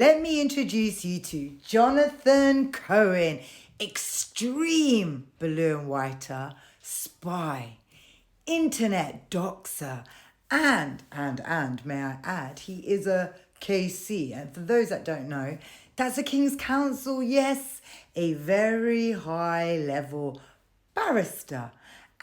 Let me introduce you to Jonathan Cohen, extreme blue and whiter, spy, internet doxer, and may I add, he is a KC. And for those that don't know, that's a King's Counsel, yes, a very high level barrister.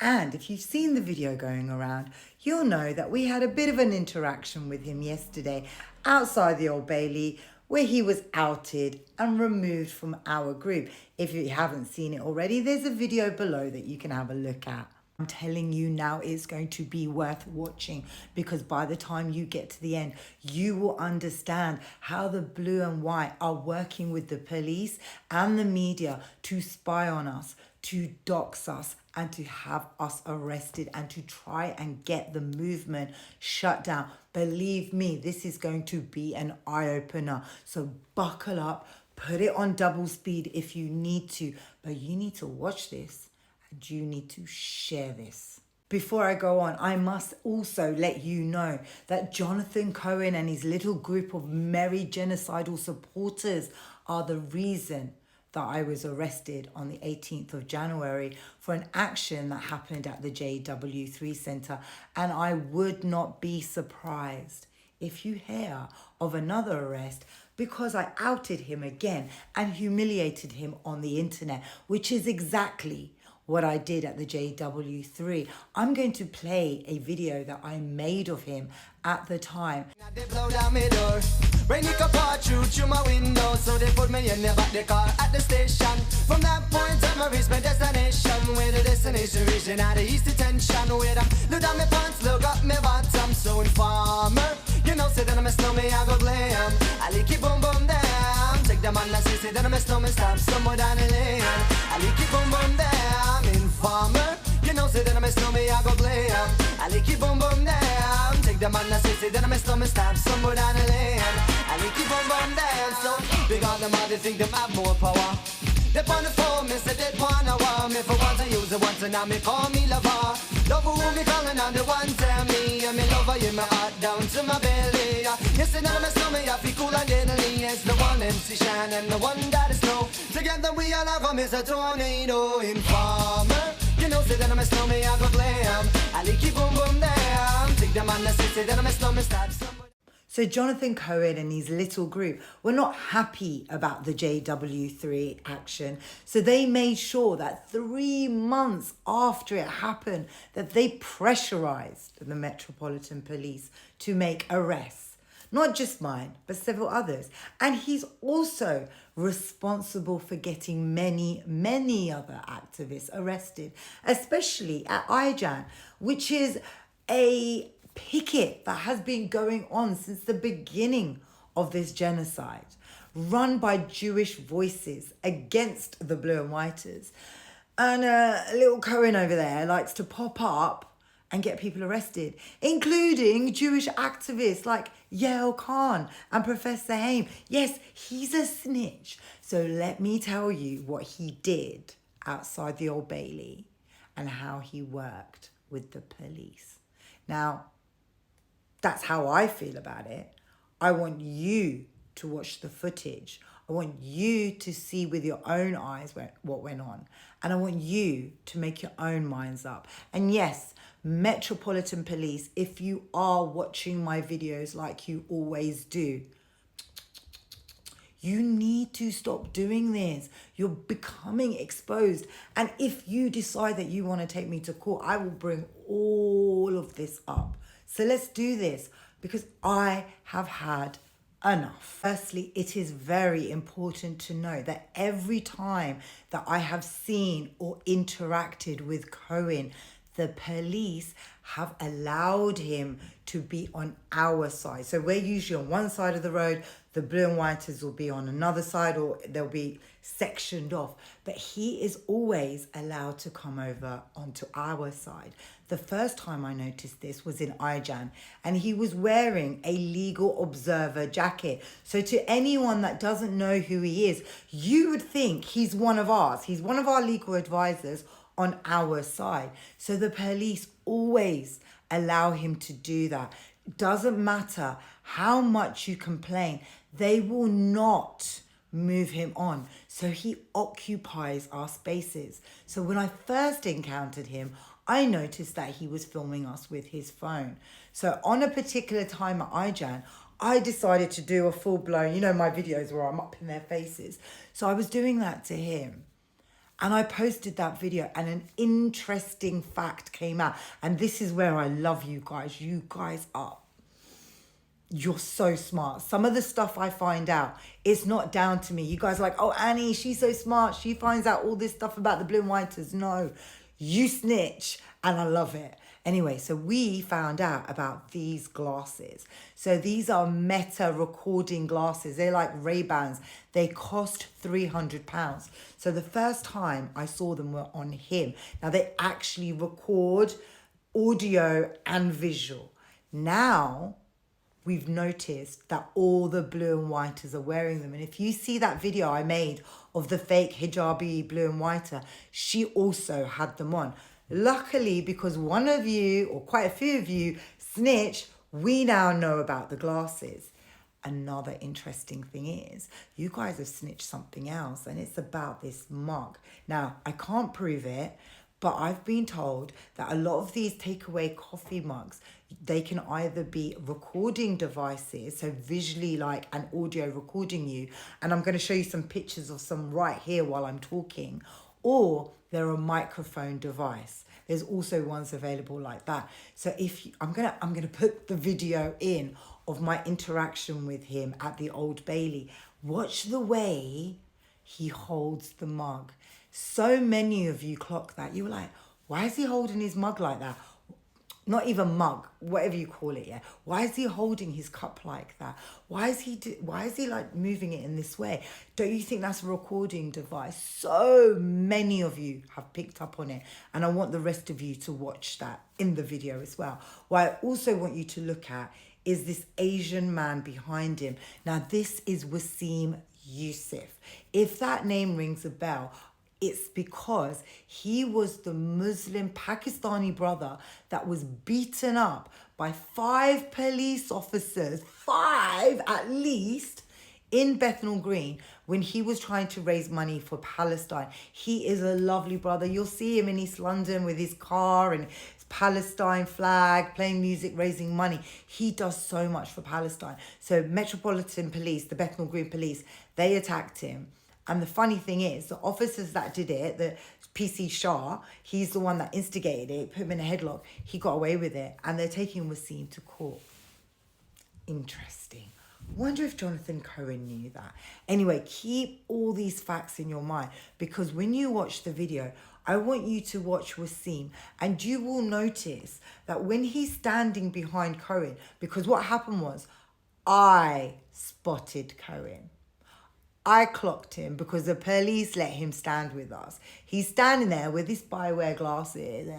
And if you've seen the video going around, you'll know that we had a bit of an interaction with him yesterday outside the Old Bailey, where he was outed and removed from our group. If you haven't seen it already, there's a video below that you can have a look at. I'm telling you now, it's going to be worth watching, because by the time you get to the end, you will understand how the blue and white are working with the police and the media to spy on us, to dox us, and to have us arrested and to try and get the movement shut down. Believe me, this is going to be an eye-opener. So buckle up, put it on double speed if you need to, but you need to watch this and you need to share this. Before I go on, I must also let you know that Jonathan Cohen and his little group of merry genocidal supporters are the reason that I was arrested on the 18th of January for an action that happened at the JW3 Centre. And I would not be surprised if you hear of another arrest, because I outed him again and humiliated him on the internet, which is exactly what I did at the JW3. I'm going to play a video that I made of him at the time. They blow down my door. Rain it can pour through my window, so they put me in the back the car at the station. From that point on, I reached my destination. Where the destination region at the east detention. Where I look down my pants, look up my bottom. So informer, you know, say that I'm a snowman, I go glam. I like it boom boom down. Take the man that say that I'm a snowman, stop somewhere down the lane. I like it boom boom down. Informer, you know, say that I'm a snowman, I go glam. I like it boom boom down. Take the man that say that I'm a snowman, stop somewhere down the lane. I like it boom boom down. So big on them all, they think them have more power. They on the phone, me say they wanna want me. For once I use it once and now me call me lover. Love who me calling on the one tell me. And me lover in my heart down to my belly. Yes, and now my stomach I feel cool and deadly. It's the one MC Shine and the one that is snow. Together we all have come as a tornado. Informer, you know, say that I'm a snowman, I go glam. I like it boom boom down. Take the man that say that I'm a snowman, stop somewhere. So Jonathan Cohen and his little group were not happy about the JW3 action. So they made sure that 3 months after it happened, that they pressurized the Metropolitan Police to make arrests. Not just mine, but several others. And he's also responsible for getting many other activists arrested, especially at IJAN, which is a picket that has been going on since the beginning of this genocide, run by Jewish voices against the blue and whiters. And little Cohen over there likes to pop up and get people arrested, including Jewish activists like Yael Khan and Professor Haim. Yes, he's a snitch. So let me tell you what he did outside the Old Bailey and how he worked with the police. Now, that's how I feel about it. I want you to watch the footage. I want you to see with your own eyes what went on. And I want you to make your own minds up. And yes, Metropolitan Police, if you are watching my videos like you always do, you need to stop doing this. You're becoming exposed. And if you decide that you want to take me to court, I will bring all of this up. So let's do this, because I have had enough. Firstly, it is very important to know that every time that I have seen or interacted with Cohen, the police have allowed him to be on our side. So we're usually on one side of the road, the blue and whiters will be on another side, or they'll be sectioned off. But he is always allowed to come over onto our side. The first time I noticed this was in IJAN, and he was wearing a legal observer jacket. So to anyone that doesn't know who he is, you would think he's one of ours. He's one of our legal advisors on our side. So the police always allow him to do that. Doesn't matter how much you complain, They will not move him on. So he occupies our spaces. So when I first encountered him, I noticed that he was filming us with his phone. So on a particular time at iJan, I decided to do a full-blown, you know, my videos where I'm up in their faces. So I was doing that to him. And I posted that video and an interesting fact came out. And this is where I love you guys. You guys you're so smart. Some of the stuff I find out, it's not down to me. You guys are like, oh, Annie, she's so smart. She finds out all this stuff about the blue and whiters. No, you snitch. And I love it. Anyway, so we found out about these glasses. So these are Meta recording glasses. They're like Ray-Bans. They cost £300. So the first time I saw them were on him. Now they actually record audio and visual. Now we've noticed that all the blue and whiters are wearing them. And if you see that video I made of the fake hijabi blue and whiter, she also had them on. Luckily, because one of you, or quite a few of you, snitched, we now know about the glasses. Another interesting thing is, you guys have snitched something else, and it's about this mug. Now, I can't prove it, but I've been told that a lot of these takeaway coffee mugs, they can either be recording devices, so visually like an audio recording you, and I'm going to show you some pictures of some right here while I'm talking, or they're a microphone device. There's also ones available like that. So I'm gonna put the video in of my interaction with him at the Old Bailey. Watch the way he holds the mug. So many of you clock that. You were like, why is he holding his mug like that? Not even mug, whatever you call it, yeah. Why is he holding his cup like that? Why is he like moving it in this way? Don't you think that's a recording device? So many of you have picked up on it, and I want the rest of you to watch that in the video as well. What I also want you to look at is this Asian man behind him. Now this is Wasim Youssef. If that name rings a bell, it's because he was the Muslim Pakistani brother that was beaten up by 5 police officers, 5 at least, in Bethnal Green when he was trying to raise money for Palestine. He is a lovely brother. You'll see him in East London with his car and his Palestine flag, playing music, raising money. He does so much for Palestine. So Metropolitan Police, the Bethnal Green Police, they attacked him. And the funny thing is, the officers that did it, the PC Shah, he's the one that instigated it, put him in a headlock. He got away with it. And they're taking Wasim to court. Interesting. Wonder if Jonathan Cohen knew that. Anyway, keep all these facts in your mind, because when you watch the video, I want you to watch Wasim, and you will notice that when he's standing behind Cohen, because what happened was, I spotted Cohen. I clocked him because the police let him stand with us. He's standing there with his spyware glasses,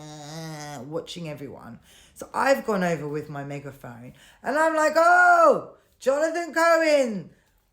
watching everyone. So I've gone over with my megaphone and I'm like, oh, Jonathan Cohen,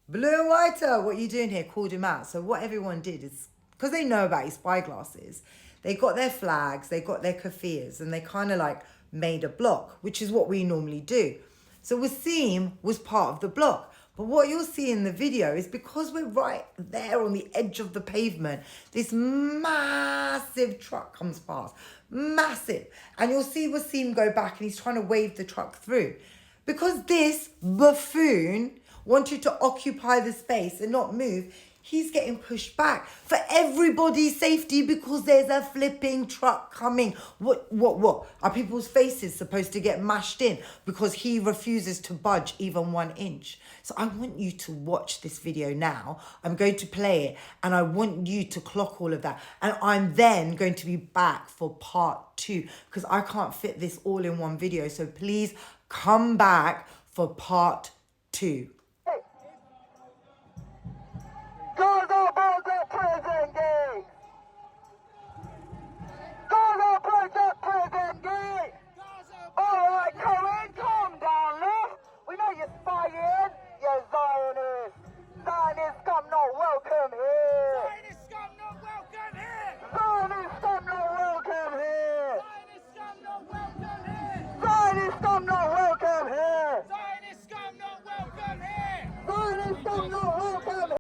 blue and whiter, what are you doing here? Called him out. So what everyone did is, because they know about his spy glasses, they got their flags, they got their kafirs, and they kind of like made a block, which is what we normally do. So Wasim was part of the block. But what you'll see in the video is, because we're right there on the edge of the pavement, this massive truck comes past. Massive. And you'll see Wasim go back and he's trying to wave the truck through. Because this buffoon wanted to occupy the space and not move, he's getting pushed back for everybody's safety because there's a flipping truck coming. What? Are people's faces supposed to get mashed in because he refuses to budge even 1 inch? So I want you to watch this video now. I'm going to play it and I want you to clock all of that. And I'm then going to be back for part 2 because I can't fit this all in one video. So please come back for part 2.